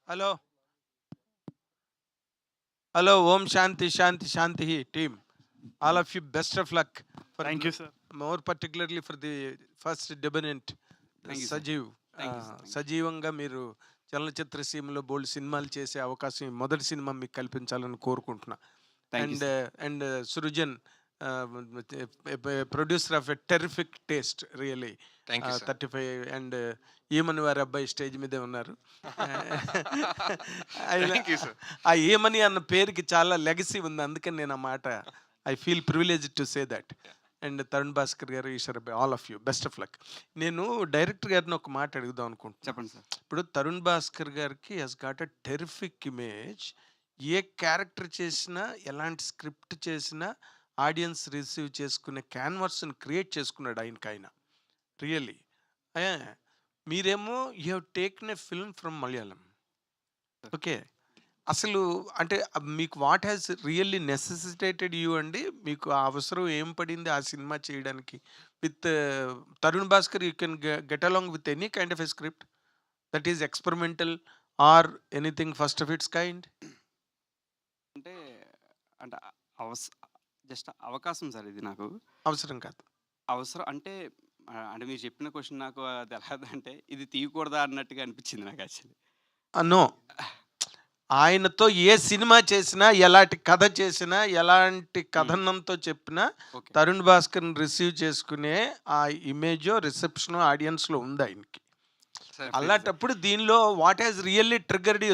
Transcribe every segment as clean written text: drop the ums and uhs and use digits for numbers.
Hello hello Om Shanti Shanti Shanti team all of you best of luck for Thank you, sir. More particularly for the first debutant Thank you, sir. Sajeev Thank you, sir. Thank you. సజీవంగా మీరు చలనచిత్ర సీమలో బోల్డ్ సినిమాలు చేసే అవకాశం ఈ మొదటి సినిమా మీకు కల్పించాలని కోరుకుంటున్నా. Thank you, And Srujan, producer of a terrific taste, really. Thank you, sir. 35 and ఏమని వారి అబ్బాయి స్టేజ్ మీదే ఉన్నారు. Thank you, sir. ఆ ఏమని అన్న పేరుకి చాలా లెగసీ ఉంది, అందుకని నేను ఆ మాట I feel privilege to say that. And Tarun Bhaskar గారు, ఈశ్వర్ అబ్బాయి, all of you best of luck. నేను డైరెక్టర్ గారిని ఒక మాట అడుగుదాం అనుకుంటున్నాను. చెప్పండి సార్. ఇప్పుడు తరుణ్ భాస్కర్ గారికి he's got a terrific image. ఏ క్యారెక్టర్ చేసినా, ఎలాంటి స్క్రిప్ట్ చేసినా ఆడియన్స్ రిసీవ్ చేసుకునే క్యాన్వాస్ని క్రియేట్ చేసుకున్నాడు ఆయన రియల్లీ. మీరేమో you have taken a film from Malayalam. Okay, అసలు అంటే మీకు వాట్ హ్యాస్ రియల్లీ నెసెసిటేటెడ్ యూ అండి? మీకు ఆ అవసరం ఏం పడింది ఆ సినిమా చేయడానికి? With Tarun Bhaskar you can get along with any kind of a script that is experimental or anything first of it's kind. అంటే అంటే జస్ట్ అవకాశం సార్ ఇది. నాకు అవసరం కాదు. అవసరం అంటే అంటే మీరు చెప్పిన క్వశ్చన్ నాకు అది ఎలా అంటే ఇది తీయకూడదా అన్నట్టుగా అనిపించింది నాకు యాక్చువల్లీ. నో, ఆయనతో ఏ సినిమా చేసినా, ఎలాంటి కథ చేసినా, ఎలాంటి కథనంతో చెప్పినా ఓకే. తరుణ్ భాస్కర్ని రిసీవ్ చేసుకునే ఆ ఇమేజ్ రిసెప్షన్ ఆడియన్స్లో ఉంది ఆయనకి. Sir, అలాంటప్పుడు దీనిలో what has really triggered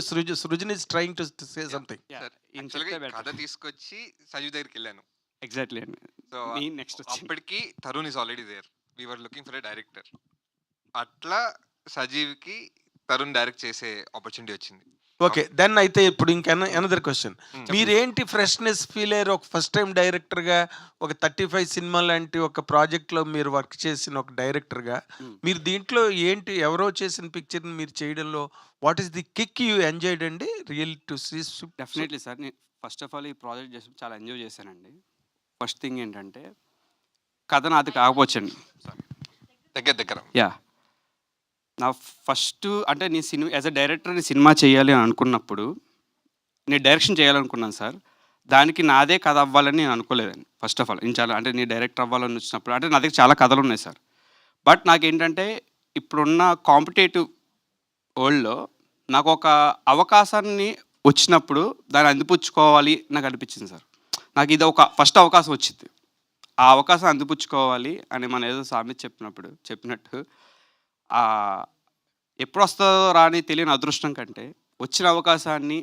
Srujan is trying to say something. sir, actually కథ తీసుకొచ్చి సజీవ్ దగ్గరికి వెళ్ళాను. ఎగ్జాక్ట్లీ అండి. సో నెక్స్ట్ అప్పటికి Tarun is already there. We were looking for a director. అట్లా సజీవ్కి తరుణ్ డైరెక్ట్ చేసే ఆపర్చునిటీ వచ్చింది. ఓకే, దెన్ అయితే ఇప్పుడు ఇంకా అనదర్ క్వశ్చన్. మీరేంటి ఫ్రెష్నెస్ ఫీల్ అయ్యారు ఒక ఫస్ట్ టైం డైరెక్టర్గా? ఒక 35 సినిమా లాంటి ఒక ప్రాజెక్ట్లో మీరు వర్క్ చేసిన ఒక డైరెక్టర్గా మీరు దీంట్లో ఏంటి, ఎవరో చేసిన పిక్చర్ని మీరు చేయడంలో what is the kick you enjoyed అండి real to see? Definitely sir. నేను ఫస్ట్ ఆఫ్ ఆల్ ఈ ప్రాజెక్ట్ చేసి చాలా ఎంజాయ్ చేశానండి. ఫస్ట్ థింగ్ ఏంటంటే కథ నాది కాకపోవచ్చండి. దగ్గర యా, నా ఫస్ట్ అంటే నేను cinema as a director cinema చేయాలి అని అనుకున్నప్పుడు నేను డైరెక్షన్ చేయాలనుకున్నాను సార్. దానికి నాదే కథ అవ్వాలని నేను అనుకోలేదండి ఫస్ట్ ఆఫ్ ఆల్. నేను చాలా అంటే నేను డైరెక్టర్ అవ్వాలని వచ్చినప్పుడు అంటే నా దగ్గర చాలా కథలు ఉన్నాయి సార్. బట్ నాకేంటంటే ఇప్పుడున్న కాంపిటేటివ్ వరల్డ్లో నాకు ఒక అవకాశాన్ని వచ్చినప్పుడు దాన్ని అందిపుచ్చుకోవాలి నాకు అనిపించింది సార్. నాకు ఇది ఒక ఫస్ట్ అవకాశం వచ్చింది, ఆ అవకాశం అందిపుచ్చుకోవాలి అని మన ఏదో సామెత చెప్పినట్టు ఎప్పుడు వస్తుందో రాని తెలియని అదృష్టం కంటే వచ్చిన అవకాశాన్ని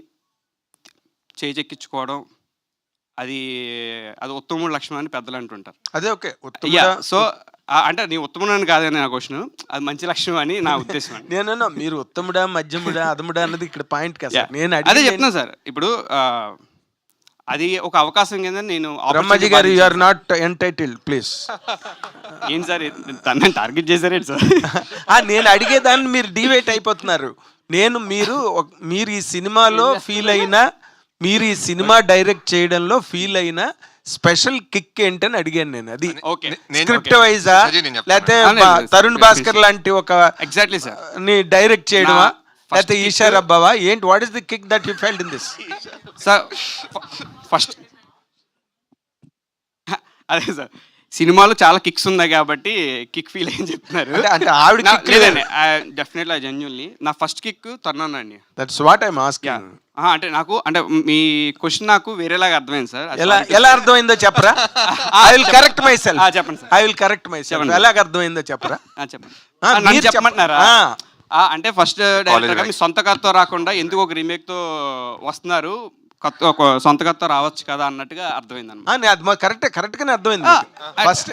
చేజెక్కించుకోవడం అది ఉత్తముడు లక్ష్యం అని పెద్దలు అంటుంటారు. అదే ఓకే. సో అంటే నీ ఉత్తముడు అని కాదని నా క్వశ్చన్, అది మంచి లక్ష్యం అని నా ఉద్దేశం అండి. నేను మీరు ఉత్తముడా, మధ్యముడా, అధముడా అన్నది ఇక్కడ పాయింట్ కదా. నేను అదే చెప్తున్నా సార్. ఇప్పుడు అది ఒక అవకాశం కింద నేను బ్రహ్మజీ గారు you are not entitled please. ఏం సార్ తనని టార్గెట్ చేశారేంటి సార్? నేను అడిగేదాన్ని మీరు డివేట్ అయిపోతున్నారు. మీరు ఈ సినిమాలో ఫీల్ అయినా, మీరు ఈ సినిమా డైరెక్ట్ చేయడంలో ఫీల్ అయిన స్పెషల్ కిక్ ఏంటని అడిగాను నేను. అది స్క్రిప్ట్ వైజా లేకపోతే తరుణ్ భాస్కర్ లాంటి ఒక ఎగ్జాక్ట్లీ సార్ ని డైరెక్ట్ చేయడమా లేకపోతే ఈషార్ అబ్బావా ఏంటి? What is the kick that you felt in this? Sir first అదే సార్, సినిమాలో చాలా కిక్స్ ఉన్నాయి కాబట్టి కిక్ ఫీల్ అయ్యని చెప్తున్నారు. అంటే ఆవిడ లేదండి, డెఫినెట్లీ జెన్యున్లీ నా ఫస్ట్ కిక్ తన్నానండి. That's what I am asking. అంటే నాకు అంటే మీ క్వశ్చన్ నాకు వేరేలాగా అర్థమైంది సార్. ఎలా అర్థమైందో చెప్పరా? I will correct myself. చెప్పండి sir. I will correct myself. ఎలాగ అర్థమైందో చెప్పరా? చెప్పండి. చెప్పమంటున్నారా? అంటే ఫస్ట్ డైరెక్టర్గా మీ సొంత కథతో రాకుండా ఎందుకు ఒక రీమేక్తో వస్తున్నారు, ఒక సొంత కథతో రావచ్చు కదా అన్నట్టుగా అర్థమైంది అన్నమాట. కరెక్ట్గానే అర్థమైంది. ఫస్ట్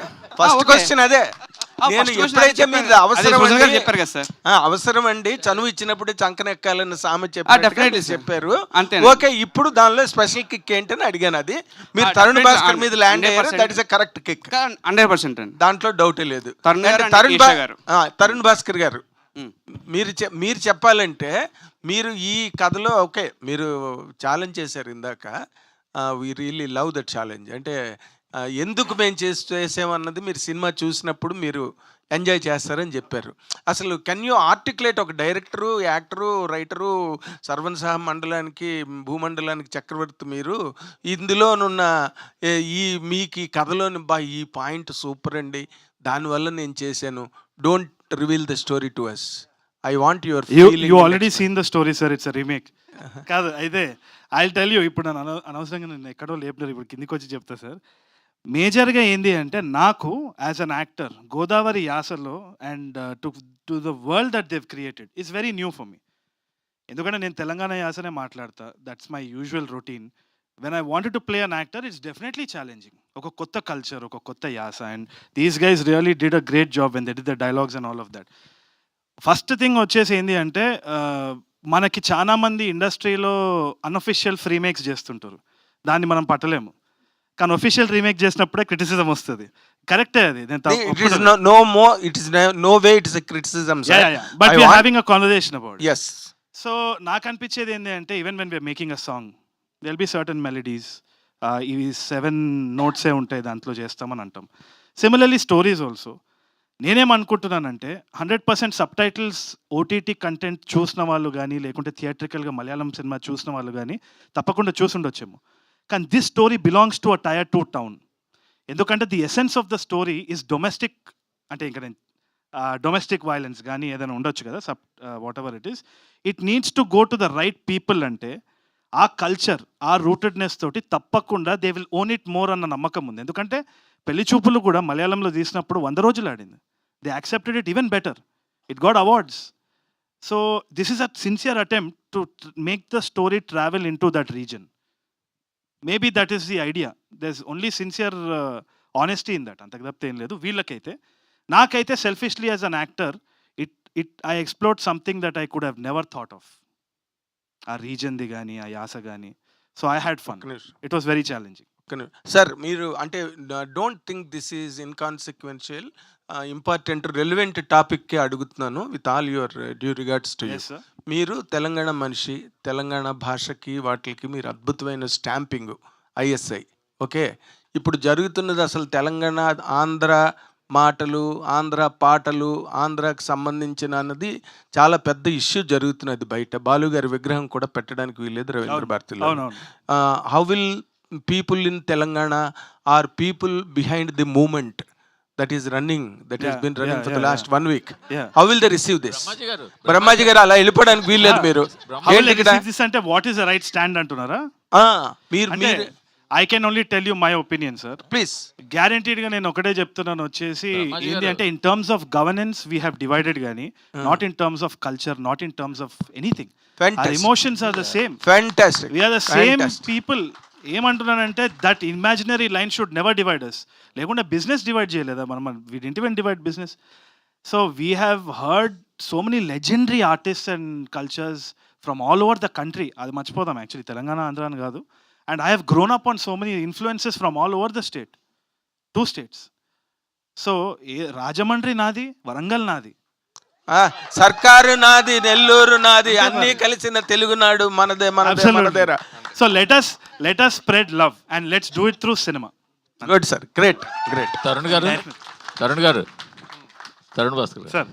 క్వశ్చన్ అదే. నేను ఎప్పుడైతే మీరు అవసరం చెప్పారు కదా సార్, అవసరం అండి చనువు ఇచ్చినప్పుడు చంకనెక్కాలని సామె చెప్పారు. ఓకే, ఇప్పుడు దానిలో స్పెషల్ కిక్ ఏంటని అడిగాను. అది మీరు తరుణ్ భాస్కర్ మీద ల్యాండ్ అయ్యారు. That is a correct kick 100% అండి, దాంట్లో డౌటే లేదు. తరుణ్ భాస్కర్ గారు మీరు చెప్పాలంటే మీరు ఈ కథలో ఓకే మీరు ఛాలెంజ్ చేశారు ఇందాక. We really love that challenge. అంటే ఎందుకు మేము చేసామన్నది మీరు సినిమా చూసినప్పుడు మీరు ఎంజాయ్ చేస్తారని చెప్పారు. అసలు కెన్ యూ ఆర్టికులేట్ ఒక డైరెక్టరు, యాక్టరు, రైటరు, సర్వన్సహ మండలానికి, భూమండలానికి చక్రవర్తి మీరు. ఇందులోనున్న ఈ మీకు ఈ కథలోని ఈ పాయింట్ సూపర్ అండి. దానివల్ల నేను చేశాను. Don't reveal the story to us. I want your you feeling. Already seen the story sir, it's remake. కాదు అయితే ఐ టెల్ యూ, ఇప్పుడు నన్ను అనవసరంగా నేను ఎక్కడో లేపుతారు, ఇప్పుడు కిందికి వచ్చి చెప్తా సార్. మేజర్గా ఏంది అంటే నాకు యాజ్ అన్ యాక్టర్ గోదావరి యాసలో and to the world that Dev created it's very new for me. ఎందుకంటే నేను తెలంగాణ యాసనే మాట్లాడతా, that's my usual routine. When I wanted to play an actor it's definitely challenging. ఒక కొత్త కల్చర్, ఒక కొత్త యాస, and these guys really did a great job when they did the dialogues and all of that. First thing వచ్చేసి ఏంటి అంటే మనకి చాలా మంది ఇండస్ట్రీలో అన్అఫిషియల్ రీమేక్స్ చేస్తుంటారు, దాన్ని మనం పట్టలేము. కానీ ఒఫిషియల్ రీమేక్ చేసినప్పుడే క్రిటిసిజం వస్తుంది. కరెక్టే అది, It is no more. It is no way. It is a criticism, sir. But I we're want- having a conversation about. Yes. So నాకు అనిపించేది ఏంటి అంటే even when we're making a song there'll be certain melodies, ఇవి 7 నోట్సే ఉంటాయి దాంట్లో చేస్తామని అంటాం. Similarly stories also. నేనేమనుకుంటున్నానంటే 100% సబ్ టైటిల్స్ ఓటీటీ కంటెంట్ చూసిన వాళ్ళు కానీ, లేకుంటే థియేట్రికల్గా మలయాళం సినిమా చూసిన వాళ్ళు కానీ తప్పకుండా చూసుండొచ్చేమో. కానీ this story belongs to a tier 2 town. ఎందుకంటే the essence of the story is domestic. అంటే ఇంకా నేను డొమెస్టిక్ వైలెన్స్ కానీ ఏదైనా ఉండొచ్చు కదా, whatever it is, it needs to go to the right people. అంటే ఆ కల్చర్, ఆ రూటెడ్నెస్ తోటి తప్పకుండా they will own it more అన్న నమ్మకం ఉంది. ఎందుకంటే పెళ్లి చూపులు కూడా మలయాళంలో తీసినప్పుడు 100 రోజులు ఆడింది. They accepted it even better, it got awards. So this is a sincere attempt to make the story travel in to that reason. Maybe that is the idea. There is only sincere honesty in that, అంతకు తప్పితే ఏం లేదు. వీళ్ళకైతే నాకైతే selfishly as an actor I explored something that I could have never thought of. ఆ రీజన్ది కానీ, ఆ యాస కానీ. So I had fun. It was very challenging. Sir మీరు అంటే don't think this is inconsequential, important relevant టాపిక్కే అడుగుతున్నాను with all your due regards to you. Yes, sir. మీరు తెలంగాణ మనిషి, తెలంగాణ భాషకి వాటికి మీరు అద్భుతమైన స్టాంపింగ్ ఐఎస్ఐ. ఓకే, ఇప్పుడు జరుగుతున్నది అసలు తెలంగాణ ఆంధ్ర మాటలు, ఆంధ్ర పాటలు, ఆంధ్రాకి సంబంధించిన అన్నది చాలా పెద్ద ఇష్యూ జరుగుతున్నది బయట. బాలు గారి విగ్రహం కూడా పెట్టడానికి వీలేదు రవీంద్ర భారతిలో. అవునవును. How will people in Telangana or people behind the movement that is running, that has been running for the last 1 week, how will they receive this? Brahmaji గారు అలా వెళ్ళిపోవడానికి వీల్లేదు. మీరు ఏంటి ఇక్కడ అంటే what is the right stand అంటున్నారా? మీరు I can only tell you my opinion sir. Please. గ్యారంటీడ్గా నేను ఒకటే చెప్తున్నాను వచ్చేసి ఏంటి అంటే in terms of governance we have divided కానీ, not in terms of culture, not in terms of anything. Emotions are the same. Fantastic. We're the same people. ఏమంటున్నానంటే that imaginary line should never divide అస్. లేకుంటే business divide చేయలేదా మనం? We didn't even divide business. So we have heard so many legendary artists and cultures from all over the country. అది మర్చిపోదాం actually, Telangana Andhra అని కాదు. And I have grown up on so many influences from all over the state, 2 states. So Rajahmundry నాది, వరంగల్ నాది, సర్కారు నాది, నెల్లూరు నాది, అన్నీ కలిసిన తెలుగునాడు మనదే, మనదే, మనదేరా. So let us spread love and let's do it through cinema. Good sir, great. Tarun Bhaskar sir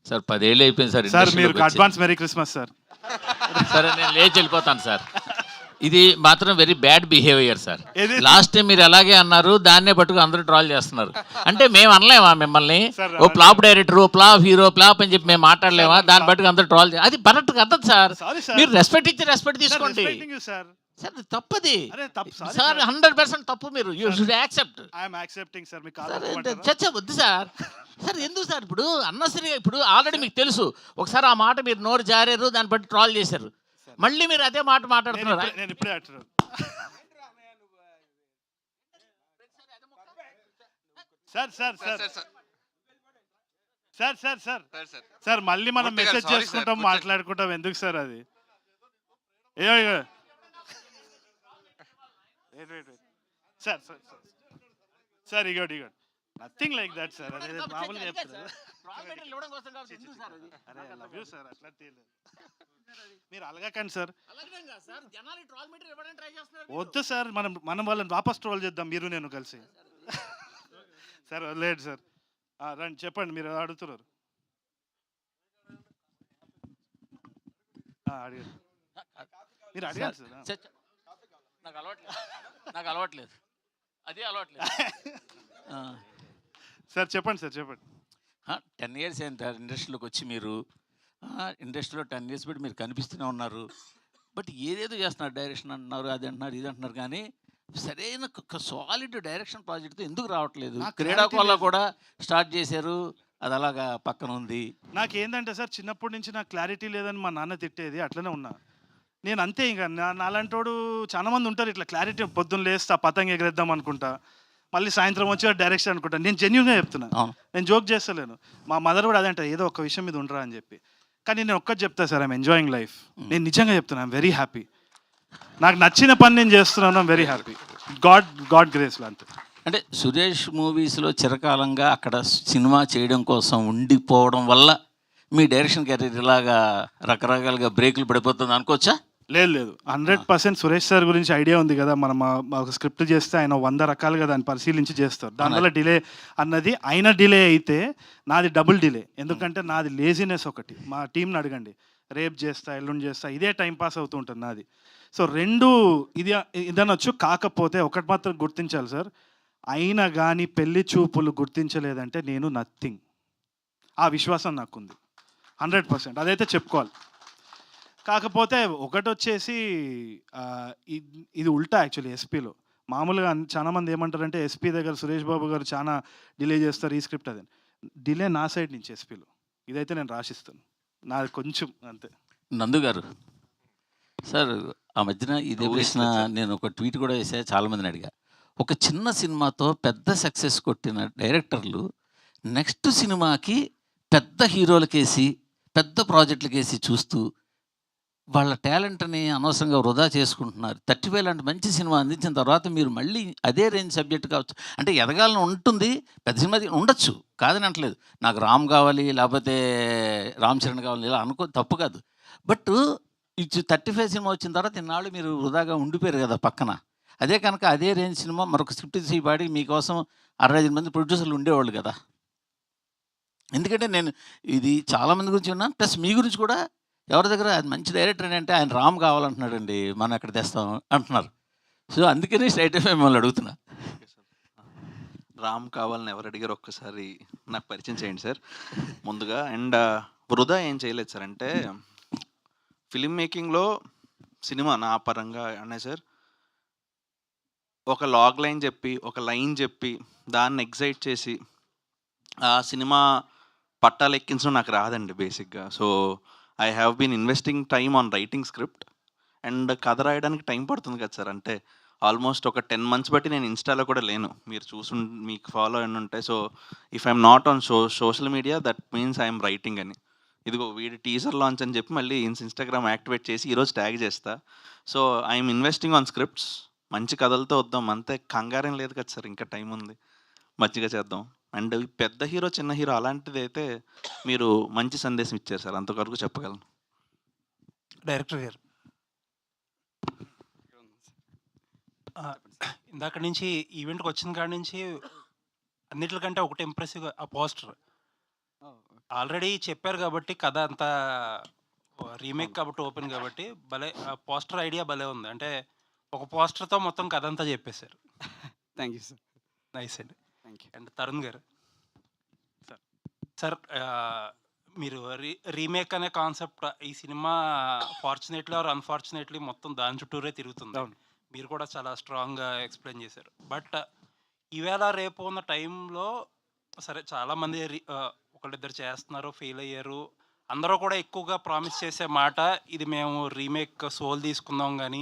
sir 10 ఏళ్ళు అయిపోయింది సార్ సార్, మీరు ఇండస్ట్రీలోకి వచ్చి. Advance merry Christmas sir. సరే నేను లేచి వెళ్ళిపోతాను సార్. ఇది మాత్రం వెరీ బ్యాడ్ బిహేవియర్ సార్. ఏది? లాస్ట్ టైం మీరు అలాగే అన్నారు, దాన్నే పట్టుకు అందరూ ట్రాల్ చేస్తున్నారు. అంటే మేము అనలేమా మిమ్మల్ని సార్, ఓ ఫ్లాప్ డైరెక్టర్, ఓ ఫ్లాప్ హీరో, ఫ్లాప్ అని చెప్పి మేము మాట్లాడలేమా? దాన్ని పట్టుకు అందరూ ట్రాల్ అది కరెక్ట్ కదా సార్. Sorry, sir. మీరు రెస్పెక్ట్ ఇచ్చి రెస్పెక్ట్ తీసుకోండి సార్. సార్. ఇది తప్పది అరే తప్పు sorry, సార్, 100% తప్పు. మీరు you should accept. I'm accepting sir. మీకు చచ్చ వద్దు సార్. సార్ ఎందుకు సార్ ఇప్పుడు అన్నసరిగా, ఇప్పుడు ఆల్రెడీ మీకు తెలుసు ఒకసారి ఆ మాట మీరు నోరు జారారు, దాన్ని బట్టి ట్రాల్ చేశారు, మళ్ళీ మీరు అదే మాట మాట్లాడుతున్నారు. నేను ఇప్పుడే అంటున్నాను సార్. సార్ మళ్ళీ మనం పూర్తిగా మెసేజ్ sorry, sir. చేసుకుంటాం, కూర్చోండి. మాట్లాడుకుంటాం. ఎందుకు సార్ అది? సార్ ఇగోటి నథింగ్ లైక్ దట్ సార్. అదే మామూలుగా చెప్తారు. అరే ఐ లవ్ యూ సార్. అట్లా తెలియదు, మీరు అలగకండి సార్. వద్దు సార్, మనం వాళ్ళని వాపస్ ట్రోల్ చేద్దాం, మీరు నేను కలిసి. సార్ లేదు సార్, రండి చెప్పండి, మీరు అడుగుతున్నారు. అడిగారు, మీరు అడిగారు సార్. చ- చ- నాకు అలవాట్లేదు, నాకు అలవాట్లేదు, అదే అలవాట్లేదు. సార్ చెప్పండి సార్, చెప్పండి. 10 ఇయర్స్ అయింది సార్ ఇండస్ట్రీలోకి వచ్చి మీరు. ఇండస్ట్రీలో 10 ఇయర్స్ బట్టి మీరు కనిపిస్తూనే ఉన్నారు. బట్ ఏదేదో చేస్తున్నారు, డైరెక్షన్ అంటున్నారు, అది అంటున్నారు, ఇది అంటున్నారు, కానీ సరైన సాలిడ్ డైరెక్షన్ ప్రాజెక్ట్తో ఎందుకు రావట్లేదు? నాకు క్రీడాకోళ్ళ clarity లేదు. కూడా స్టార్ట్ చేశారు, అది అలాగా పక్కన ఉంది. నాకేందంటే సార్, చిన్నప్పటి నుంచి నాకు క్లారిటీ లేదని మా నాన్న తిట్టేది, అట్లనే ఉన్నా నేను అంతే. ఇంకా నాలాంటోడు చాలా మంది ఉంటారు ఇట్లా క్లారిటీ, పొద్దున్న లేస్తే ఆ పతంగ ఎగరేద్దాం అనుకుంటా, మళ్ళీ సాయంత్రం వచ్చి డైరెక్షన్ అనుకుంటా. నేను జెన్యున్గా చెప్తున్నా, అవును. నేను జోక్ చేస్తలేను. మా మదర్ కూడా అదే అంటారు, ఏదో ఒక విషయం మీద ఉండరా అని చెప్పి. కానీ నేను ఒక్కటి చెప్తా సార్, ఐఎమ్ ఎంజాయింగ్ లైఫ్. నేను నిజంగా చెప్తున్నా, ఐఎమ్ వెరీ హ్యాపీ. నాకు నచ్చిన పని నేను చేస్తున్నాను, ఐఎమ్ వెరీ హ్యాపీ. గాడ్ గ్రేస్లో అంతే. అంటే సురేష్ మూవీస్లో చిరకాలంగా అక్కడ సినిమా చేయడం కోసం ఉండిపోవడం వల్ల మీ డైరెక్షన్ కెరీర్ ఇలాగా రకరకాలుగా బ్రేకులు పడిపోతుంది అనుకోవచ్చా? లేదు 100% సురేష్ సార్ గురించి ఐడియా ఉంది కదా. మనం ఒక స్క్రిప్ట్ చేస్తే ఆయన 100 రకాలుగా దాన్ని పరిశీలించి చేస్తారు. దానివల్ల డిలే అన్నది, అయినా డిలే అయితే నాది డబుల్ డిలే. ఎందుకంటే నాది లేజినెస్ ఒకటి. మా టీంని అడగండి, రేపు చేస్తా, ఎల్లుండి చేస్తా, ఇదే టైం పాస్ అవుతూ ఉంటుంది నాది. సో రెండు ఇదనొచ్చు. కాకపోతే ఒకటి మాత్రం గుర్తించాలి సార్, అయినా కానీ పెళ్లి చూపులు గుర్తించలేదంటే నేను నథింగ్. ఆ విశ్వాసం నాకుంది 100%, అదైతే చెప్పుకోవాలి. కాకపోతే ఒకటి వచ్చేసి ఇది ఉల్టా యాక్చువల్లీ ఎస్పీలో. మామూలుగా చాలా మంది ఏమంటారంటే ఎస్పీ దగ్గర సురేష్ బాబు గారు చాలా డిలే చేస్తారు ఈ స్క్రిప్ట్, అదే డిలే నా సైడ్ నుంచి ఎస్పీలో. ఇదైతే నేను రాసిస్తాను, నాది కొంచెం అంతే. నందు గారు సార్, ఆ మధ్యన ఇదే ప్రశ్న నేను ఒక ట్వీట్ కూడా వేసా, చాలామందిని అడిగా. ఒక చిన్న సినిమాతో పెద్ద సక్సెస్ కొట్టిన డైరెక్టర్లు నెక్స్ట్ సినిమాకి పెద్ద హీరోలకేసి, పెద్ద ప్రాజెక్టులకేసి చూస్తూ వాళ్ళ టాలెంట్ని అనవసరంగా వృధా చేసుకుంటున్నారు. 35 లాంటి మంచి సినిమా అందించిన తర్వాత మీరు మళ్ళీ అదే రేంజ్ సబ్జెక్ట్ కావచ్చు, అంటే ఎదగాలని ఉంటుంది, పెద్ద సినిమా ఉండొచ్చు, కాదని అంటలేదు. నాకు రామ్ కావాలి, లేకపోతే రామ్ చరణ్ కావాలి, ఇలా అనుకో, తప్పు కాదు. బట్ 35 సినిమా వచ్చిన తర్వాత ఇన్నాళ్ళు మీరు వృధాగా ఉండిపోయారు కదా పక్కన. అదే కనుక అదే రేంజ్ సినిమా మరొక స్క్రిప్ట్ తీసి మీకోసం 65 మంది ప్రొడ్యూసర్లు ఉండేవాళ్ళు కదా. ఎందుకంటే నేను ఇది చాలామంది గురించి విన్నాను, ప్లస్ మీ గురించి కూడా. ఎవరి దగ్గర అది మంచి డైరెక్టర్ అంటే ఆయన రామ్ కావాలంటున్నాడండి, మనం ఎక్కడ తెస్తాం అంటున్నారు. సో అందుకని స్ట్రైట్ అవే మిమ్మల్ని అడుగుతున్నా. రామ్ కావాలని ఎవరు అడిగారు ఒక్కసారి నాకు పరిచయం చేయండి సార్ ముందుగా. అండ్ వృధా ఏం చేయలేదు సార్, అంటే ఫిలిం మేకింగ్లో సినిమా నా పరంగా అనే సార్, ఒక లాగ్ లైన్ చెప్పి, ఒక లైన్ చెప్పి, దాన్ని ఎగ్జైట్ చేసి ఆ సినిమా పట్టాలు ఎక్కించడం నాకు రాదండి బేసిక్గా. So I have been investing time on writing script. And కథ రాయడానికి టైం పడుతుంది కదా సార్, అంటే ఆల్మోస్ట్ ఒక 10 months బట్టి నేను ఇన్స్టాలో కూడా లేను, మీరు మీకు ఫాలో అయిన ఉంటాయి. So if I'm not on social media, that means I'm writing అని. ఇదిగో వీడి టీజర్ లాంచ్ అని చెప్పి మళ్ళీ ఇన్స్టాగ్రామ్ యాక్టివేట్ చేసి ఈరోజు ట్యాగ్ చేస్తా. So I'm investing on scripts. మంచి కథలతో వద్దాం, అంతే, కంగారేం లేదు కదా సార్, ఇంకా టైం ఉంది, మంచిగా చేద్దాం. అండ్ పెద్ద హీరో చిన్న హీరో అలాంటిది అయితే మీరు మంచి సందేశం ఇచ్చారు సార్, అంతవరకు చెప్పగలను. డైరెక్టర్ గారు, ఇందాక నుంచి ఈవెంట్కి వచ్చిన కాడి నుంచి అన్నిటికంటే ఒకటి ఇంప్రెసివ్, ఆ పోస్టర్. ఆల్రెడీ చెప్పారు కాబట్టి కథ అంతా రీమేక్ కాబట్టి ఓపెన్ కాబట్టి భలే, ఆ పోస్టర్ ఐడియా భలే ఉంది. అంటే ఒక పోస్టర్తో మొత్తం కథ అంతా చెప్పేశారు. Thank you sir. నైస్ అండి. Thank you. అండ్ తరుణ్ గారు సార్, మీరు రీమేక్ అనే కాన్సెప్ట్, ఈ సినిమా ఫార్చునేట్లీ ఆర్ అన్ఫార్చునేట్లీ మొత్తం దాని చుట్టూరే తిరుగుతుంది. అవును. మీరు కూడా చాలా స్ట్రాంగ్గా ఎక్స్ప్లెయిన్ చేశారు. బట్ ఈవేళ రేపు ఉన్న టైంలో సరే చాలామంది ఒకళ్ళిద్దరు చేస్తున్నారు, ఫెయిల్ అయ్యారు. అందరూ కూడా ఎక్కువగా ప్రామిస్ చేసే మాట, ఇది మేము రీమేక్ సోల్ తీసుకుందాం కానీ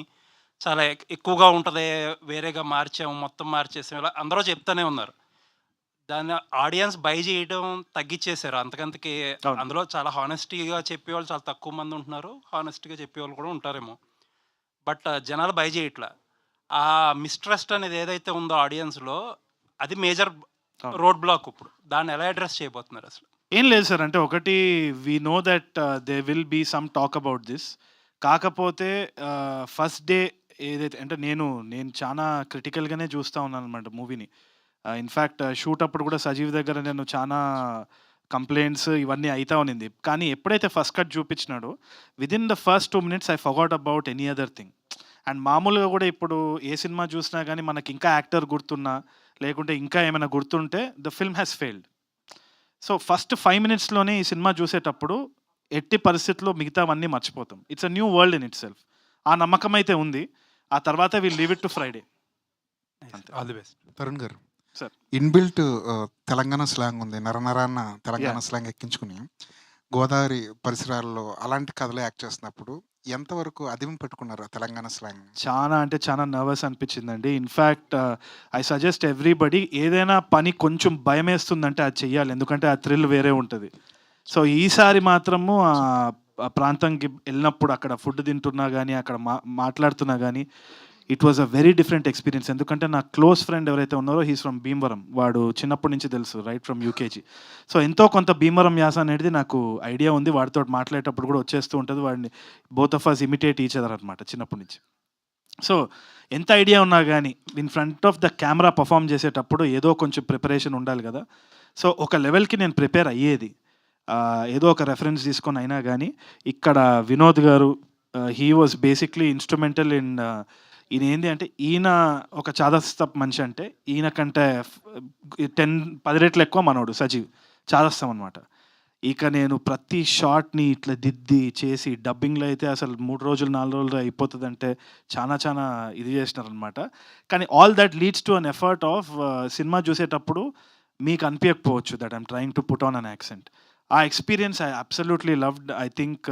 చాలా ఎక్కువగా ఉంటుంది, వేరేగా మార్చాము, మొత్తం మార్చేసాము, ఇలా అందరూ చెప్తూనే ఉన్నారు. దాన్ని ఆడియన్స్ బై చేయడం తగ్గించేశారు. అంతకంతకి అవును. అందులో చాలా హానెస్టీగా చెప్పేవాళ్ళు చాలా తక్కువ మంది ఉంటున్నారు, హానెస్ట్గా చెప్పేవాళ్ళు కూడా ఉంటారేమో. బట్ జనాలు బై చేయట్లా. ఆ మిస్ట్రస్ట్ అనేది ఏదైతే ఉందో ఆడియన్స్లో, అది మేజర్ అవును. Road block. ఇప్పుడు దాన్ని ఎలా అడ్రస్ చేయబోతున్నారు అసలు? ఏం లేదు సార్, అంటే ఒకటి we know that they will be some talk about this. కాకపోతే ఫస్ట్ డే ఏదైతే, అంటే నేను చాలా క్రిటికల్గానే చూస్తూ ఉన్నాను అనమాట మూవీని. ఇన్ఫ్యాక్ట్ షూట్ అప్పుడు కూడా సజీవ్ దగ్గర నేను చాలా కంప్లైంట్స్ ఇవన్నీ అయితా ఉన్నింది. కానీ ఎప్పుడైతే ఫస్ట్ కట్ చూపించినాడో within the first 2 minutes I forgot about any other thing. And మామూలుగా కూడా ఇప్పుడు ఏ సినిమా చూసినా కానీ మనకి ఇంకా యాక్టర్ గుర్తున్నా, లేకుంటే ఇంకా ఏమైనా గుర్తుంటే the film has failed. So first 5 మినిట్స్‌లోనే ఈ సినిమా చూసేటప్పుడు ఎట్టి పరిస్థితిలో మిగతావన్నీ మర్చిపోతాం. It's a new world in itself. ఆ నమ్మకం అయితే ఉంది. ఆ తర్వాత will leave it to Friday. All the best. Tarun గారు, సార్. ఇన్‌బిల్ట్ తెలంగాణ స్లాంగ్ ఉంది. నరనరాన తెలంగాణ స్లాంగ్ ఎక్కించుకుని గోదావరి పరిసరాల్లో అలాంటి కథలో యాక్ట్ చేస్తున్నప్పుడు ఎంతవరకు అదిమి పెట్టుకున్నారు ఆ తెలంగాణ స్లాంగ్? చాలా అంటే చాలా నర్వస్ అనిపించిందండి. ఇన్ఫ్యాక్ట్ ఐ సజెస్ట్ ఎవ్రీబడి ఏదైనా పని కొంచెం భయమేస్తుందంటే అది చెయ్యాలి. ఎందుకంటే ఆ థ్రిల్ వేరే ఉంటుంది. సో ఈసారి మాత్రము ఆ ప్రాంతంకి వెళ్ళినప్పుడు అక్కడ ఫుడ్ తింటున్నా కానీ, అక్కడ మాట్లాడుతున్నా కానీ it was a very different experience. ఎందుకంటే నా క్లోజ్ ఫ్రెండ్ ఎవరైతే ఉన్నారో హీస్ ఫ్రమ్ భీమవరం. వాడు చిన్నప్పటి నుంచి తెలుసు, రైట్ ఫ్రమ్ యూకేజీ. సో ఎంతో కొంత భీమవరం యాస అనేది నాకు ఐడియా ఉంది. వాడితో మాట్లాడేటప్పుడు కూడా వచ్చేస్తూ ఉంటుంది. వాడిని both of us imitate each other అనమాట చిన్నప్పటి నుంచి. సో ఎంత ఐడియా ఉన్నా కానీ in front of the camera perform చేసేటప్పుడు ఏదో కొంచెం ప్రిపరేషన్ ఉండాలి కదా. సో ఒక లెవెల్కి నేను ప్రిపేర్ అయ్యేది, ఏదో ఒక రెఫరెన్స్ తీసుకొని అయినా కానీ. ఇక్కడ వినోద్ గారు he was basically instrumental in ఈయన ఏంటి అంటే, ఈయన ఒక చాదస్తపు మనిషి. అంటే ఈయన కంటే 10 రెట్లు ఎక్కువ మనోడు సజీవ్ చాదస్తం అనమాట. ఇక నేను ప్రతి షాట్ని ఇట్లా దిద్ది చేసి డబ్బింగ్లో అయితే అసలు 3 రోజులు 4 రోజులు అయిపోతుందంటే చాలా చాలా ఇది చేసినారనమాట. కానీ all that leads to an effort of cinema చూసేటప్పుడు మీకు అనిపించకపోవచ్చు that I'm trying to put on an accent. ఆ experience I absolutely loved. I think